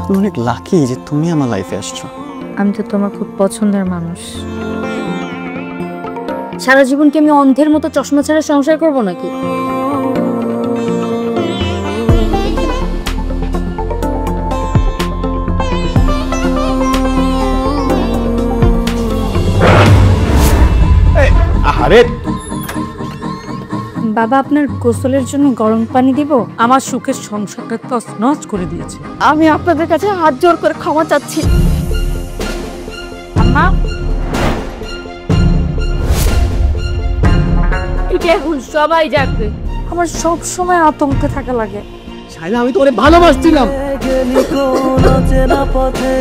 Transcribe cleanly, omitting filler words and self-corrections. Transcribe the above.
আমি অনেক লাকি যে তুমি আমার লাইফে আসছো। আমি তো তোমার খুব পছন্দের মানুষ। সারা জীবন কি আমি অন্ধের মতো চশমা ছাড়া সংসার করব নাকি? আরে বাবা, আপনার গোসলের জন্য গরম পানি দিব? আমার সুখের সংসারটা তছনছ করে দিয়েছে। আমি আপনাদের কাছে হাত জোর করে ক্ষমা চাচ্ছি। আম্মা, এটা এখন সবাই জানবে। আমার সব সময় আতঙ্কে থাকা লাগে। শাইলা, আমি তো অনেক ভালোবাসছিলাম। পথে